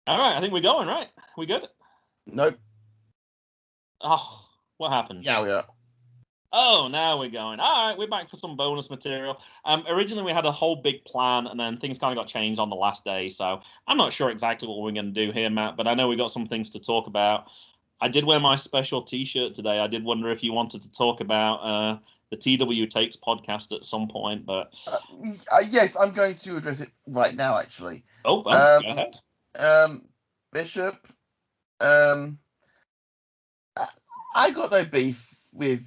All right, I think we're going, right? We good? Nope. Oh, what happened? Yeah, we are. Oh, now we're going. All right, we're back for some bonus material. Originally we had a whole big plan, and then things kind of got changed on the last day. So I'm not sure exactly what we're going to do here, Matt. But I know we got some things to talk about. I did wear my special T-shirt today. I did wonder if you wanted to talk about the TWTakes podcast at some point, but Yes, I'm going to address it right now, actually. oh, well, go Um, ahead. Bishop, I got no beef with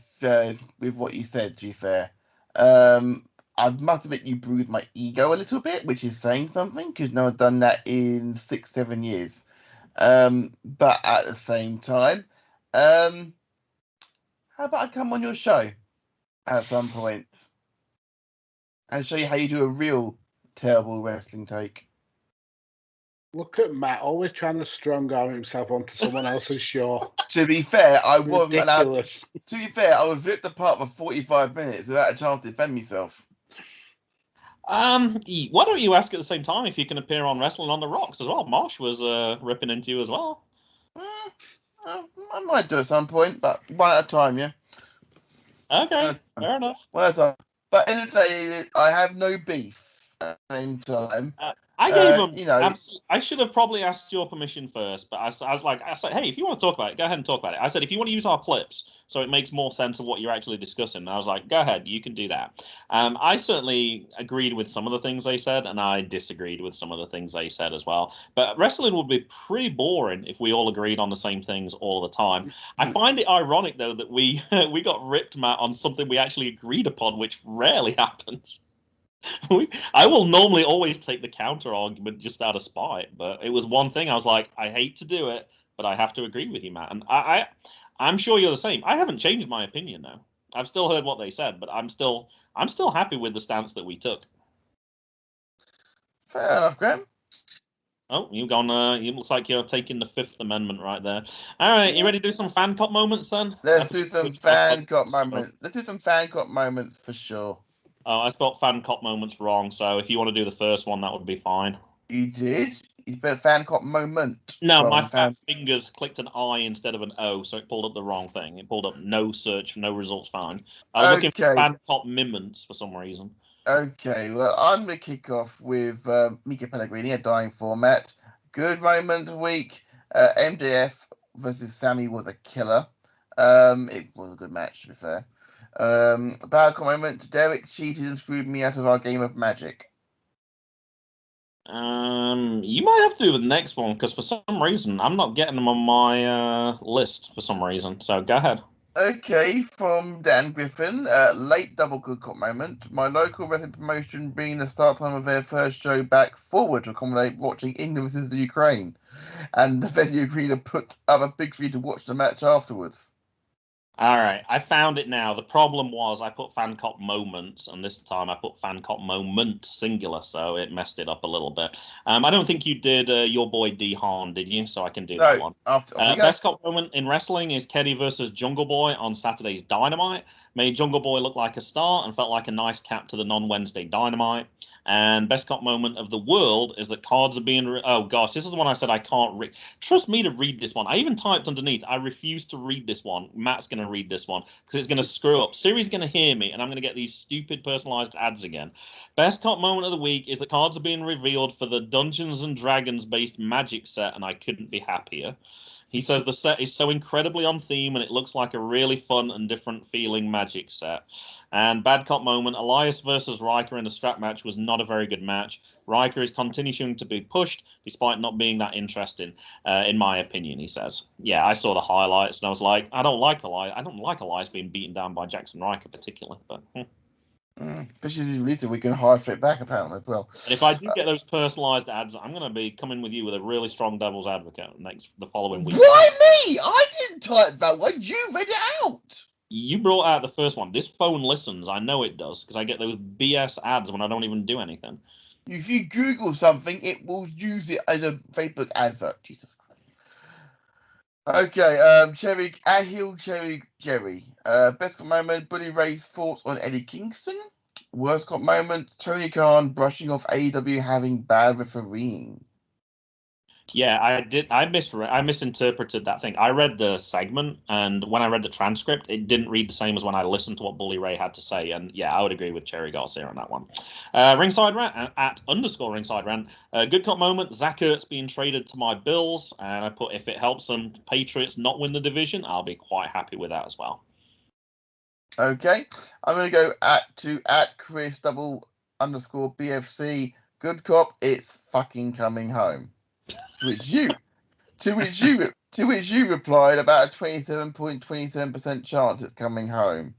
what you said, to be fair. I must admit you bruised my ego a little bit, which is saying something, because no one's done that in 6-7 years. But at the same time, how about I come on your show at some point and show you how you do a real terrible wrestling take? Look at Matt, always trying to strong arm himself onto someone else's show. To be fair, I wasn't allowed. Ridiculous. To be fair, I was ripped apart for 45 minutes without a chance to defend myself. Why don't you ask at the same time if you can appear on Wrestling on the Rocks as well? Marsh was ripping into you as well. I might do at some point, but one at a time, yeah. Okay, fair enough. One at a time. But in the day, I have no beef at the same time. I gave him. You know, I should have probably asked your permission first, but I was like, I said, hey, if you want to talk about it, go ahead and talk about it. I said, if you want to use our clips, so it makes more sense of what you're actually discussing. I was like, go ahead, you can do that. I certainly agreed with some of the things they said, and I disagreed with some of the things they said as well. But wrestling would be pretty boring if we all agreed on the same things all the time. I find it ironic though that we we got ripped, Matt, on something we actually agreed upon, which rarely happens. I will normally always take the counter argument just out of spite, but it was one thing I was like, I hate to do it, but I have to agree with you, Matt. And I'm sure you're the same. I haven't changed my opinion though. I've still heard what they said, but I'm still happy with the stance that we took. Fair enough, Graham. Oh, you've gone. It looks like you're taking the Fifth Amendment right there. All right, you ready to do some fan cop moments then? Let's do some fan cop moments. Let's do some fan cop moments for sure. Oh, I spelled fan cop moments wrong, so if you want to do the first one, that would be fine. You did? You spelled fan cop moment. No, my fat fingers clicked an I instead of an O, so it pulled up the wrong thing. It pulled up no search, no results found. I was looking for fan cop moments for some reason. Okay, well, I'm going to kick off with Mika Pellegrini, a dying format. Good moment of the week. MJF versus Sammy was a killer. It was a good match, to be fair. Bad moment. Derek cheated and screwed me out of our game of Magic. You might have to do the next one because for some reason I'm not getting them on my list for some reason. So go ahead. Okay, from Dan Griffin, late double good cop moment. My local wrestling promotion bringing the start time of their first show back forward to accommodate watching England versus the Ukraine, and the venue agreed to put up a big screen to watch the match afterwards. All right, I found it now. The problem was I put fan cop moments, and this time I put fan cop moment singular, so it messed it up a little bit. I don't think you did your boy D Hahn, did you? So I can do that one. Best cop moment in wrestling is Kenny versus Jungle Boy on Saturday's Dynamite. Made Jungle Boy look like a star and felt like a nice cap to the non-Wednesday Dynamite. And best cop moment of the world is that cards are being... Oh, gosh, this is the one I said I can't read. Trust me to read this one. I even typed underneath, I refuse to read this one. Matt's going to read this one because it's going to screw up. Siri's going to hear me, and I'm going to get these stupid personalized ads again. Best cop moment of the week is that cards are being revealed for the Dungeons & Dragons-based Magic set, and I couldn't be happier. He says the set is so incredibly on theme and it looks like a really fun and different feeling Magic set. And bad cop moment, Elias versus Riker in the strap match was not a very good match. Riker is continuing to be pushed despite not being that interesting, in my opinion, he says. Yeah, I saw the highlights and I was like, I don't like Elias being beaten down by Jackson Riker particularly, but... Especially as released, we can hire straight back apparently as well. And if I do get those personalised ads, I'm going to be coming with you with a really strong devil's advocate the following week. Why me? I didn't type that one. You read it out. You brought out the first one. This phone listens. I know it does because I get those BS ads when I don't even do anything. If you Google something, it will use it as a Facebook advert. Jesus Christ. Okay, Cherry Jerry. Best cop moment, Bully Ray's thoughts on Eddie Kingston. Worst cop moment, Tony Khan brushing off AEW having bad refereeing. Yeah, I did. I misinterpreted that thing. I read the segment, and when I read the transcript, it didn't read the same as when I listened to what Bully Ray had to say. And yeah, I would agree with Cherry Garcia on that one. Ringside Rant at _ Ringside Rant. Good cop moment. Zach Ertz being traded to my Bills, and I put if it helps them Patriots not win the division, I'll be quite happy with that as well. Okay, I'm going to go at Chris _ BFC. Good cop, it's fucking coming home. To which you replied about a 27.27% chance it's coming home,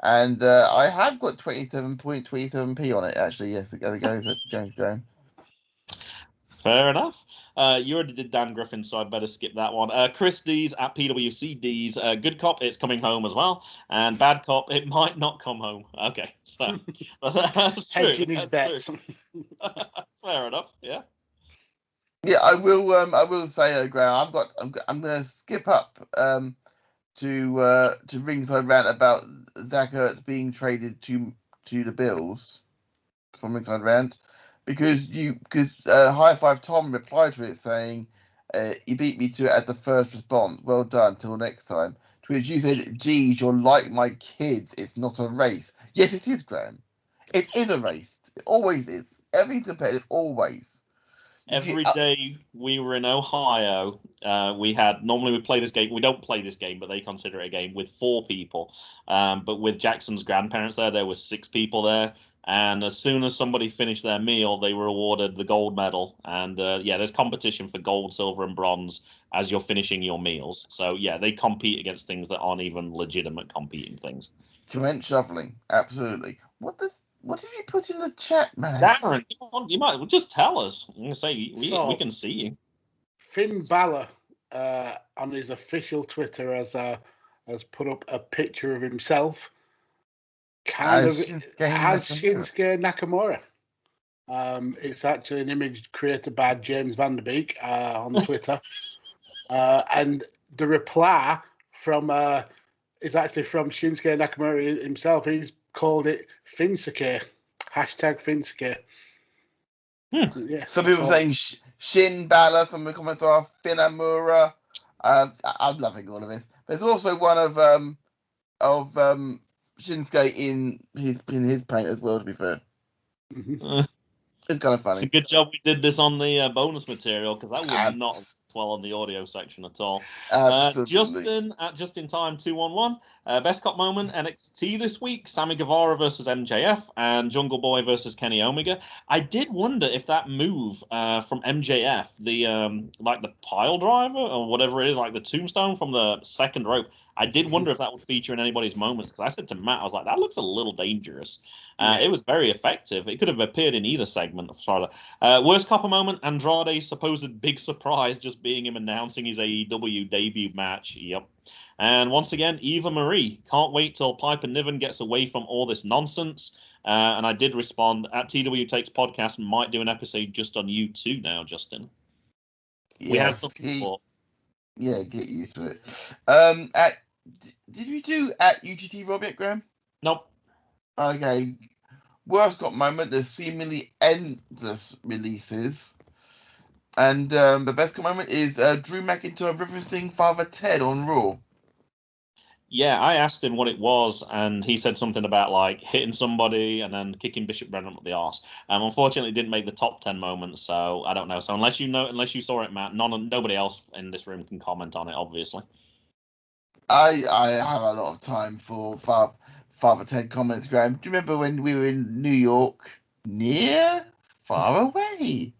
and I have got 27.27p on it actually. Yes, there goes. Go. Fair enough. You already did Dan Griffin, so I better skip that one. Chris D's at PWCD's. Good cop, it's coming home as well. And bad cop, it might not come home. Okay, so that's true. Hedging his bets. Fair enough. Yeah. Yeah, I will. I will say, Graham. I'm going to skip up to Ringside Rant about Zach Ertz being traded to the Bills from Ringside Rant because High Five Tom replied to it saying, "You beat me to it at the first response. Well done. Till next time." To which you said, "Geez, you're like my kids. It's not a race." Yes, it is, Graham. It is a race. It always is. Every competitive, always. Every day we were in Ohio, normally we play this game. We don't play this game, but they consider it a game with 4 people. But with Jackson's grandparents there was 6 people there. And as soon as somebody finished their meal, they were awarded the gold medal. And there's competition for gold, silver, and bronze as you're finishing your meals. So yeah, they compete against things that aren't even legitimate competing things. Joint shuffling, absolutely. What did you put in the chat, man? Darren, you might just tell us. I'm gonna say we can see you. Finn Balor on his official Twitter has put up a picture of himself, as Shinsuke Nakamura. It's actually an image created by James Van Der Beek on Twitter, and the reply from is actually from Shinsuke Nakamura himself. He's called it Finsuke. #Finsuke. Yeah. Some people saying Shin Balor. Some of the comments are Finamura. I'm loving all of this. There's also one of Shinsuke in his paint as well. To be fair, it's kind of funny. It's a good job we did this on the bonus material because that would not well on the audio section at all. Justin at Just in Time 211. Best cop moment NXT this week: Sammy Guevara versus MJF and Jungle Boy versus Kenny Omega. I did wonder if that move from MJF, the like the pile driver or whatever it is, like the tombstone from the second rope. I did wonder if that would feature in anybody's moments because I said to Matt, I was like, that looks a little dangerous. It was very effective. It could have appeared in either segment. Worst copper moment: Andrade's supposed big surprise just being him announcing his AEW debut match. Yep. And once again, Eva Marie. Can't wait till Piper Niven gets away from all this nonsense. And I did respond at TWTakes podcast. Might do an episode just on you too now, Justin. Yes, we have some support. Yeah, get used to it. Did we do at UGT Rob yet, Graham? Nope. Okay. Worst got moment. There's seemingly endless releases, and the best got moment is Drew McIntyre referencing Father Ted on Raw. Yeah, I asked him what it was, and he said something about like hitting somebody and then kicking Bishop Brennan up the arse. Unfortunately, it didn't make the top 10 moments, so I don't know. So unless you saw it, Matt, nobody else in this room can comment on it. Obviously, I have a lot of time for Father Ted comments, Graham. Do you remember when we were in New York? Near? Far away?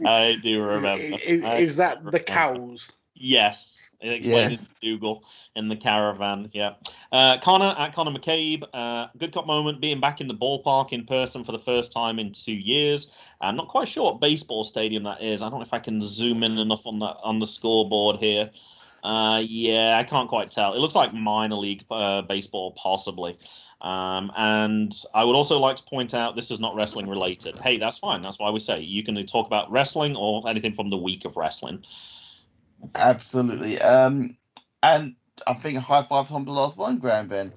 I do remember. Is that the cows? Yes. It explained in Google in the caravan. Yeah. Connor at Connor McCabe. Good cop moment: being back in the ballpark in person for the first time in 2 years. I'm not quite sure what baseball stadium that is. I don't know if I can zoom in enough on the scoreboard here. Yeah, I can't quite tell. It looks like minor league baseball, possibly. And I would also like to point out this is not wrestling related. Hey, that's fine. That's why we say you can talk about wrestling or anything from the week of wrestling. Absolutely. And I think high five on the last one, Graham Ben.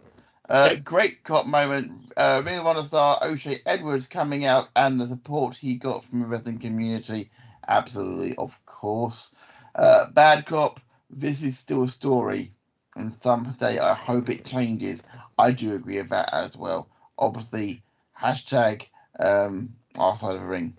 Great cop moment. Ring of Honor star O'Shea Edwards coming out and the support he got from the wrestling community Absolutely, of course. Bad Cop, this is still a story, and someday I hope it changes. I do agree with that as well. Obviously, hashtag our side of the ring.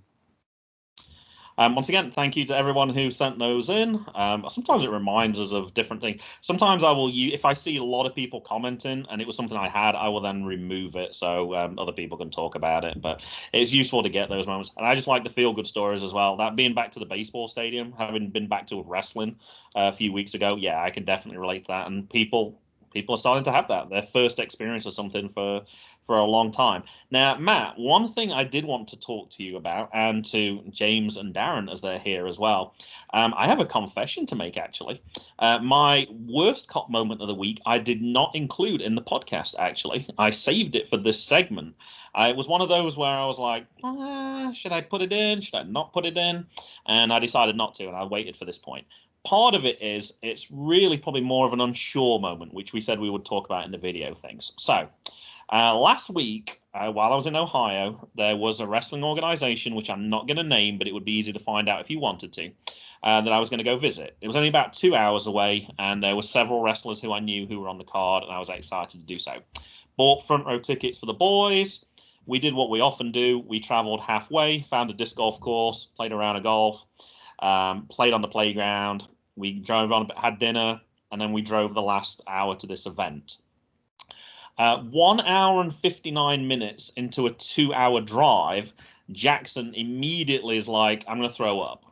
Once again, thank you to everyone who sent those in. Sometimes it reminds us of different things. Sometimes I will use, if I see a lot of people commenting and it was something I had, I will then remove it so other people can talk about it. But it's useful to get those moments. And I just like the feel-good stories as well. That being back to the baseball stadium, having been back to wrestling a few weeks ago, yeah, I can definitely relate to that. And people are starting to have that, their first experience of something for a long time. Now, Matt, one thing I did want to talk to you about, and to James and Darren as they're here as well, I have a confession to make, actually. My worst cop moment of the week, I did not include in the podcast, actually. I saved it for this segment. It was one of those where I was like, should I put it in? Should I not put it in? And I decided not to, and I waited for this point. Part of it is it's really probably more of an unsure moment, which we said we would talk about in the video things. So, last week, while I was in Ohio, there was a wrestling organization, which I'm not going to name, but it would be easy to find out if you wanted to, that I was going to go visit. It was only about 2 hours away, and there were several wrestlers who I knew who were on the card, and I was excited to do so. Bought front row tickets for the boys. We did what we often do. We traveled halfway, found a disc golf course, played a round of golf, played on the playground. We drove on, had dinner, and then we drove the last hour to this event. 1 hour and 59 minutes into a 2-hour drive, Jackson immediately is like, I'm going to throw up.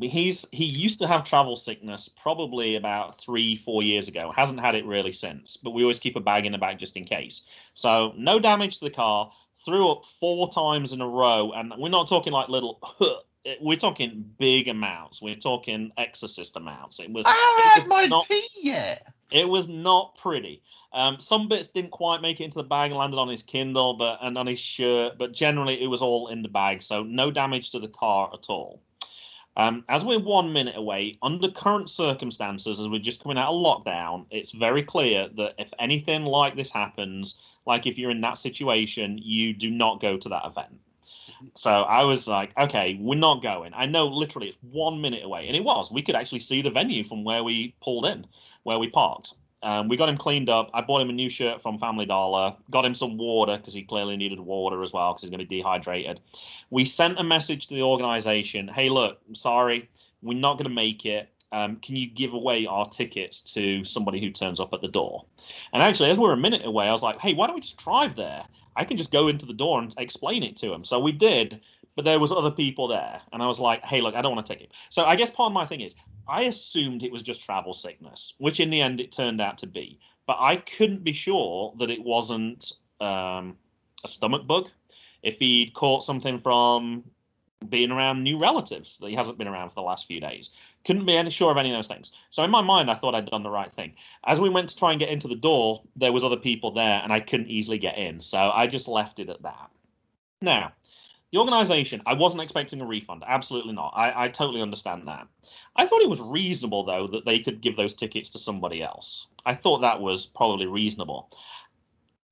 He used to have travel sickness probably about 3-4 years ago. Hasn't had it really since, but we always keep a bag in the back just in case. So no damage to the car. Threw up 4 times in a row, and we're not talking like little. We're talking big amounts. We're talking exorcist amounts. It was. I haven't had my tea yet. It was not pretty. Some bits didn't quite make it into the bag and landed on his Kindle, and on his shirt. But generally, it was all in the bag, so no damage to the car at all. As we're 1 minute away, under current circumstances, as we're just coming out of lockdown, it's very clear that if anything like this happens, like if you're in that situation, you do not go to that event. So I was like, okay, we're not going. I know literally it's 1 minute away. And it was. We could actually see the venue from where we pulled in, where we parked. We got him cleaned up. I bought him a new shirt from Family Dollar. Got him some water because he clearly needed water as well because he's going to be dehydrated. We sent a message to the organization. Hey, look, I'm sorry. We're not going to make it. Can you give away our tickets to somebody who turns up at the door? And actually, as we're a minute away, I was like, hey, why don't we just drive there? I can just go into the door and explain it to him. So we did, but there was other people there. And I was like, hey, look, I don't want to take it. So I guess part of my thing is I assumed it was just travel sickness, which in the end it turned out to be. But I couldn't be sure that it wasn't a stomach bug. If he'd caught something from being around new relatives that he hasn't been around for the last few days. Couldn't be any sure of any of those things. So in my mind, I thought I'd done the right thing. As we went to try and get into the door, there was other people there, and I couldn't easily get in. So I just left it at that. Now, the organization, I wasn't expecting a refund. Absolutely not. I totally understand that. I thought it was reasonable, though, that they could give those tickets to somebody else. I thought that was probably reasonable.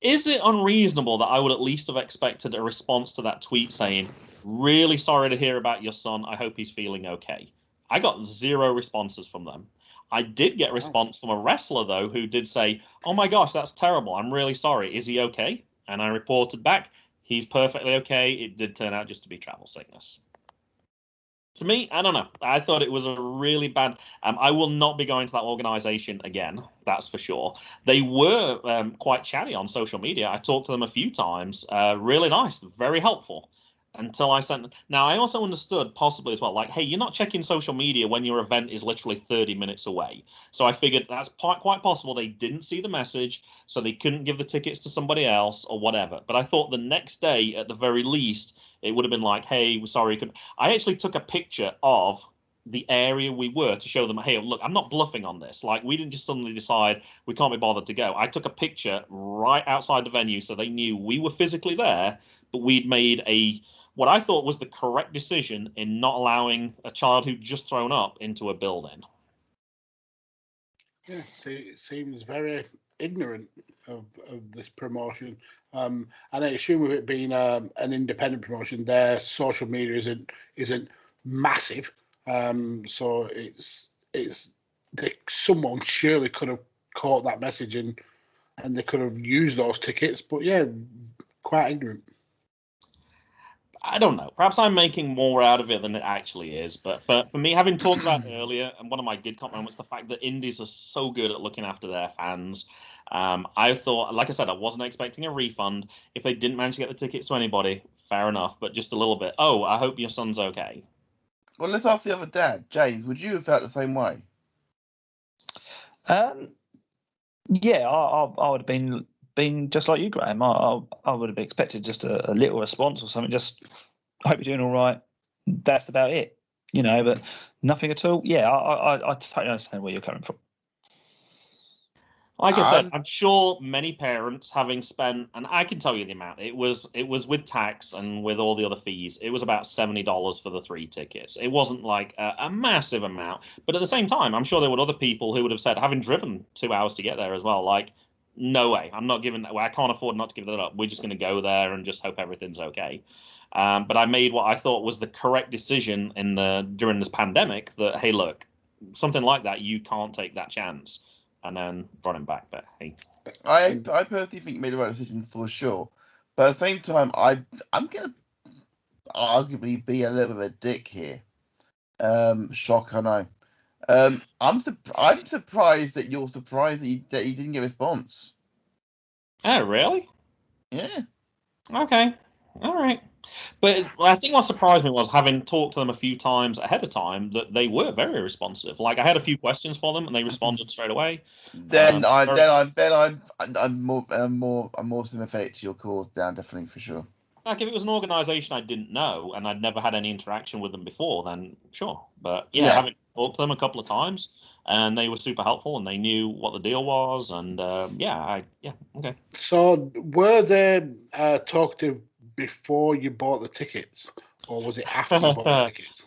Is it unreasonable that I would at least have expected a response to that tweet saying, really sorry to hear about your son. I hope he's feeling okay. I got 0 responses from them. I did get a response from a wrestler, though, who did say, oh my gosh, that's terrible. I'm really sorry. Is he okay? And I reported back, he's perfectly okay. It did turn out just to be travel sickness. To me, I don't know. I thought it was a really bad. I will not be going to that organization again. That's for sure. They were quite chatty on social media. I talked to them a few times. Really nice, very helpful. Until I sent. Now, I also understood possibly as well, like, hey, you're not checking social media when your event is literally 30 minutes away. So I figured that's quite possible they didn't see the message, so they couldn't give the tickets to somebody else or whatever. But I thought the next day, at the very least, it would have been like, hey, we're sorry. I actually took a picture of the area we were to show them, hey, look, I'm not bluffing on this. Like, we didn't just suddenly decide we can't be bothered to go. I took a picture right outside the venue so they knew we were physically there, but we'd made what I thought was the correct decision in not allowing a child who'd just thrown up into a building. Yeah, it seems very ignorant of this promotion. And I assume with it being an independent promotion, their social media isn't massive. So someone surely could have caught that message and they could have used those tickets. But yeah, quite ignorant. I don't know. Perhaps I'm making more out of it than it actually is. But for me, having talked about earlier, and one of my good cop moments, the fact that indies are so good at looking after their fans. I thought, like I said, I wasn't expecting a refund. If they didn't manage to get the tickets to anybody, fair enough. But just a little bit. Oh, I hope your son's okay. Well, let's ask the other dad, James. Would you have felt the same way? Yeah, I would have been just like you, Graham. I would have expected just a little response or something. Just hope you're doing all right. That's about it, but nothing at all. Yeah, I totally understand where you're coming from. Like I said, I'm sure many parents, having spent, and I can tell you the amount. It was with tax and with all the other fees. It was about $70 for the 3 tickets. It wasn't like a massive amount, but at the same time, I'm sure there were other people who would have said, having driven 2 hours to get there as well, like, no way, I'm not giving that. Well, I can't afford not to give that up. We're just going to go there and just hope everything's okay. But I made what I thought was the correct decision during this pandemic. That hey, look, something like that, you can't take that chance. And then brought him back. But hey, I personally think you made the right decision for sure. But at the same time, I'm gonna arguably be a little bit of a dick here. Shock, I know. I'm surprised that you're surprised that he didn't get a response. Oh, really? Yeah. Okay. All right. But I think what surprised me was, having talked to them a few times ahead of time, that they were very responsive. Like, I had a few questions for them, and they responded straight away. I'm more sympathetic to your cause, Dan, definitely for sure. Like, if it was an organisation I didn't know and I'd never had any interaction with them before, then sure. But yeah, having talked to them a couple of times, and they were super helpful, and they knew what the deal was, and okay. So were they talkative before you bought the tickets, or was it after you bought the tickets?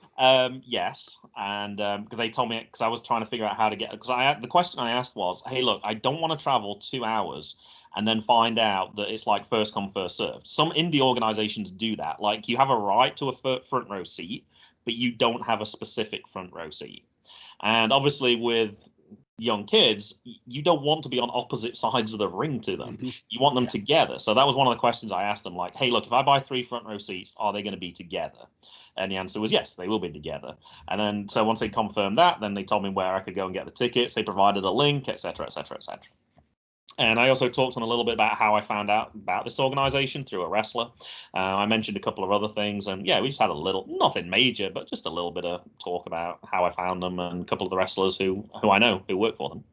Yes, and because they told me, because I was trying to figure out how to get, because the question I asked was, hey, look, I don't want to travel 2 hours and then find out that it's like first come, first served. Some indie organizations do that. Like, you have a right to a front row seat, but you don't have a specific front row seat. And obviously with young kids, you don't want to be on opposite sides of the ring to them. Mm-hmm. You want them together. So that was one of the questions I asked them, like, hey, look, if I buy 3 front row seats, are they going to be together? And the answer was yes, they will be together. And then, so once they confirmed that, then they told me where I could go and get the tickets. They provided a link, etc., etc., etc. And I also talked to them a little bit about how I found out about this organization through a wrestler. I mentioned a couple of other things, and yeah, we just had a little, nothing major, but just a little bit of talk about how I found them and a couple of the wrestlers who I know who work for them.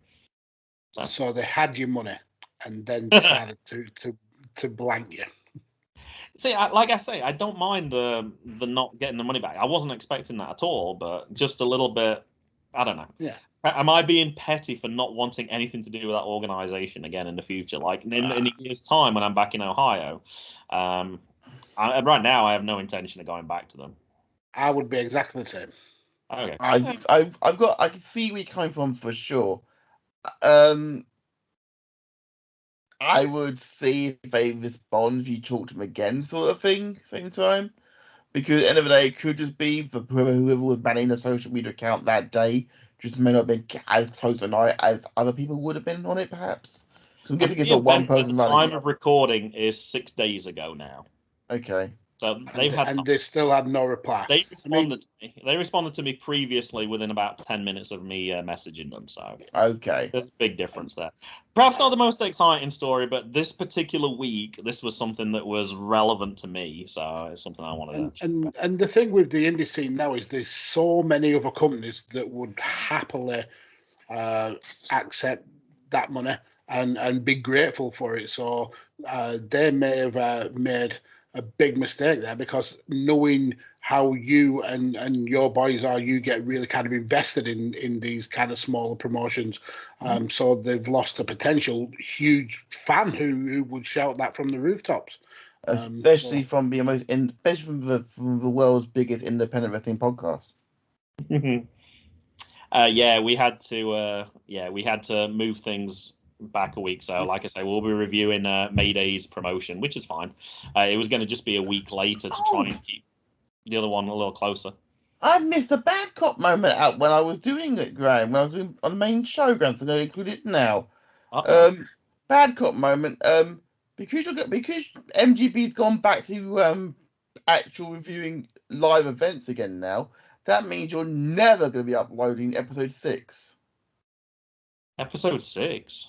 So they had your money and then decided to blank you. See, like I say, I don't mind the not getting the money back. I wasn't expecting that at all, but just a little bit, I don't know. Yeah. Am I being petty for not wanting anything to do with that organization again in the future? Like in a year's time when I'm back in Ohio, right now I have no intention of going back to them. I would be exactly the same. Okay. I can see where you're coming from for sure. I would see if they respond if you talk to them again, sort of thing, same time. Because at the end of the day, it could just be for whoever was managing the social media account that day, just may not have been as close an eye as other people would have been on it, perhaps. So I'm guessing it's not one person running. The time of recording is 6 days ago now. Okay. So they still had no reply. They responded to me. They responded to me previously within about 10 minutes of me messaging them. So okay, there's a big difference there. Perhaps not the most exciting story, but this particular week, this was something that was relevant to me. So it's something I wanted to. And the thing with the indie scene now is there's so many other companies that would happily accept that money and be grateful for it. So they may have made a big mistake there, because knowing how you and your boys are, you get really kind of invested in these kind of smaller promotions. So they've lost a potential huge fan who would shout that from the rooftops. Especially from the world's biggest independent wrestling podcast. We had to move things back a week. So like I say, we'll be reviewing Mayday's promotion, which is fine. It was going to just be a week later to try and keep the other one a little closer. I missed a bad cop moment out when I was doing it, Graham. When I was doing on the main show, Graham, so I'm going to include it now. Bad cop moment. Because MGB's gone back to actual reviewing live events again now. That means you're never going to be uploading episode 6. Episode 6.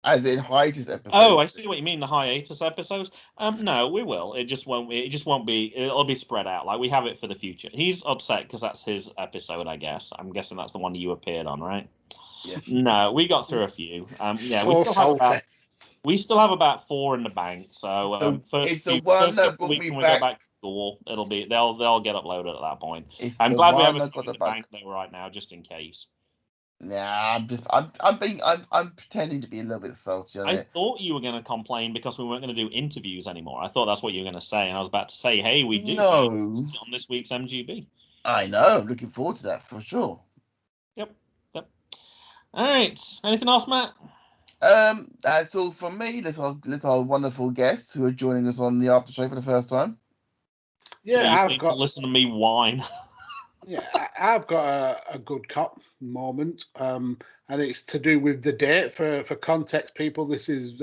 As in hiatus episode. Oh, I see what you mean. The hiatus episodes. No, we will. It just won't be. It'll be spread out. Like we have it for the future. He's upset because that's his episode. I guess. I'm guessing that's the one you appeared on, right? Yeah. No, we got through a few. Yeah, we still have about 4 in the bank. So first couple weeks when we go back to school, they'll get uploaded at that point. I'm glad we have a few in the bank though right now, just in case. Nah, I'm pretending to be a little bit salty on it. I thought you were going to complain because we weren't going to do interviews anymore. I thought that's what you were going to say, and I was about to say, "Hey, we do on this week's MGB." I know. I'm looking forward to that for sure. Yep. All right. Anything else, Matt? That's all from me. Let's our wonderful guests who are joining us on the after show for the first time. Yeah, I've got listen to me whine. Yeah, I've got a good cop moment, and it's to do with the date. For context, people, this is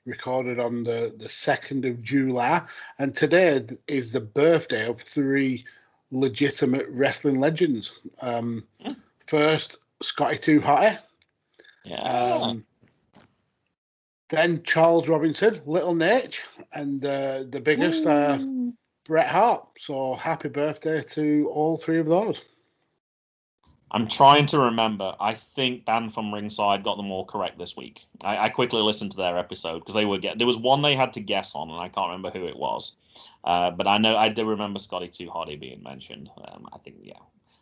recorded on the 2nd of July, and today is the birthday of 3 legitimate wrestling legends. First, Scotty 2 Hotty. Yeah. Then Charles Robinson, Little Nate, and the biggest... Bret Hart. So happy birthday to all 3 of those. I'm trying to remember. I think Dan from Ringside got them all correct this week. I quickly listened to their episode because there was one they had to guess on, and I can't remember who it was. But I do remember Scotty 2 Hotty being mentioned. I think, yeah.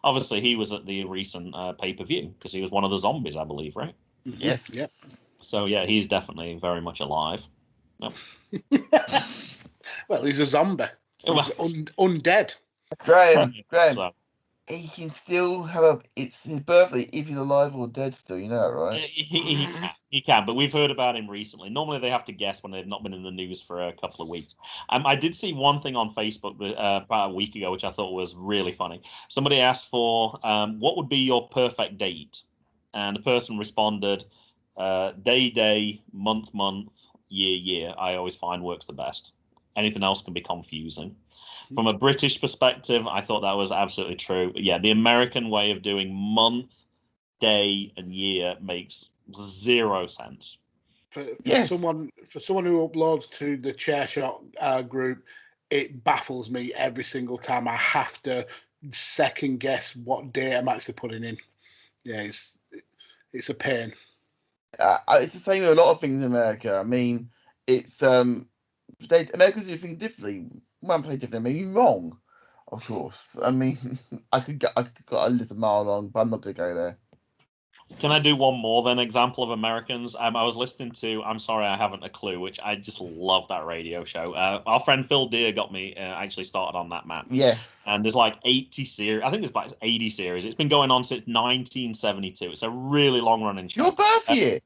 Obviously, he was at the recent pay-per-view because he was one of the zombies, I believe, right? Yes. Yep. So, yeah, he's definitely very much alive. Yep. Well, he's a zombie. He's undead. Graham, he can still have it's his birthday if he's alive or dead still, you know, right? He can, but we've heard about him recently. Normally they have to guess when they've not been in the news for a couple of weeks. I did see one thing on Facebook about a week ago, which I thought was really funny. Somebody asked for what would be your perfect date? And the person responded, day, month, year. I always find works the best. Anything else can be confusing. From a British perspective, I thought that was absolutely true. Yeah, the American way of doing month, day, and year makes 0 sense. For someone who uploads to the Chairshot group, it baffles me every single time. I have to second guess what day I'm actually putting in. Yeah, it's a pain. It's the same with a lot of things in America. I mean, it's Americans do things differently. When I say differently, I mean wrong, of course. I mean, I could go a little mile long, but I'm not going to go there. Can I do one more then? Example of Americans. I was listening to I'm Sorry I Haven't a Clue, which I just love that radio show. Our friend Phil Deere got me actually started on that, Matt. Yes. And there's like 80 series. I think there's like 80 series. It's been going on since 1972. It's a really long running show. Your birth year.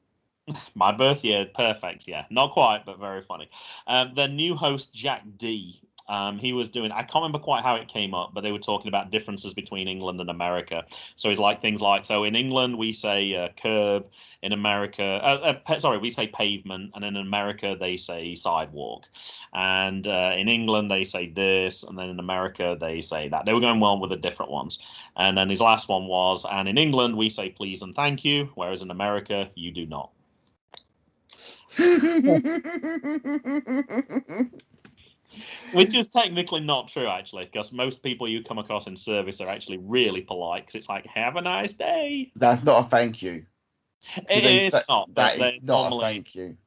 My birth year, perfect. Yeah, not quite, but very funny. The new host Jack D. He was doing, I can't remember quite how it came up, but they were talking about differences between England and America. So he's like things like, so in England we say curb, in America, we say pavement, and in America they say sidewalk. And in England they say this, and then in America they say that. They were going well with the different ones. And then his last one was, and in England we say please and thank you, whereas in America you do not. Which is technically not true, actually, because most people you come across in service are actually really polite, because it's like, have a nice day. That's not a thank you. It is not. That is not a thank you.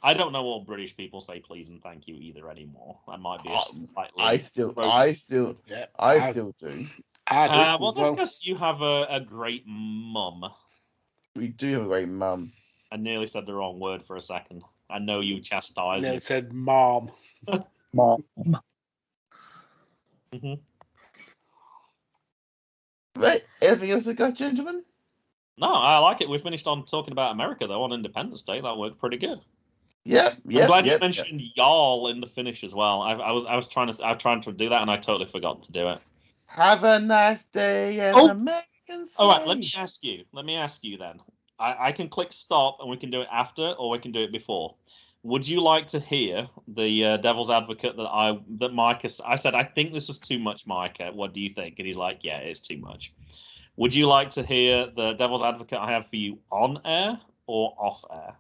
I don't know all British people say please and thank you either anymore. That might be a slightly... I still do. Well, that's because you have a great mum. We do have a great mum. I nearly said the wrong word for a second. I know you chastised me. It said mom. Mom. Mm-hmm. Right. Anything else to go, gentlemen? No, I like it. We finished on talking about America, though, on Independence Day. That worked pretty good. Yeah. I'm glad you mentioned y'all in the finish as well. I was trying to do that, and I totally forgot to do it. Have a nice day, as Oh. Americans say. All right, let me ask you then. I can click stop and we can do it after, or we can do it before. Would you like to hear the devil's advocate that Micah? I said, I think this is too much, Micah. What do you think? And he's like, yeah, it's too much. Would you like to hear the devil's advocate I have for you on air or off air?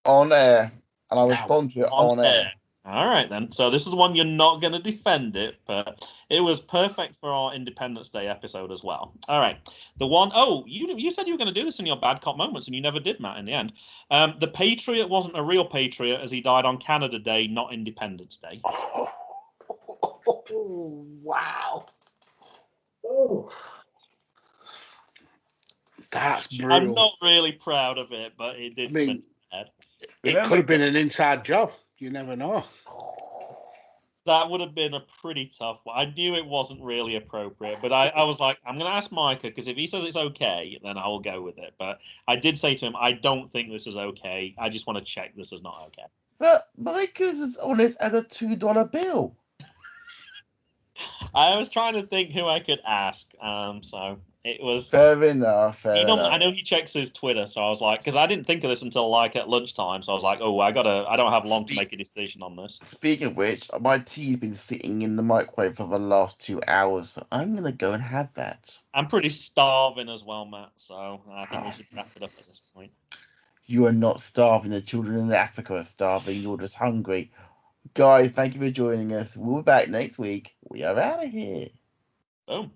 On air, and I'll respond to it on air. All right, then. So this is one you're not going to defend it, but it was perfect for our Independence Day episode as well. All right. The one, you said you were going to do this in your bad cop moments, and you never did, Matt, in the end. The Patriot wasn't a real Patriot as he died on Canada Day, not Independence Day. Oh, wow. Oh. That's brutal. I'm not really proud of it, but it did. I mean, it could have been an inside job. You never know. That would have been a pretty tough one. I knew it wasn't really appropriate, but I was like, I'm going to ask Micah, because if he says it's okay, then I will go with it. But I did say to him, I don't think this is okay. I just want to check this is not okay. But Micah's is on it as a $2 bill. I was trying to think who I could ask. So it was fair enough. I know he checks his Twitter, so I was like, because I didn't think of this until like at lunchtime, so I was like, oh, I don't have long to make a decision on this. Speaking of which, my tea's been sitting in the microwave for the last 2 hours, so I'm gonna go and have that. I'm pretty starving as well, Matt. So I think we should wrap it up at this point. You are not starving. The children in Africa are starving. You're just hungry. Guys, thank you for joining us. We'll be back next week. We are out of here. Boom.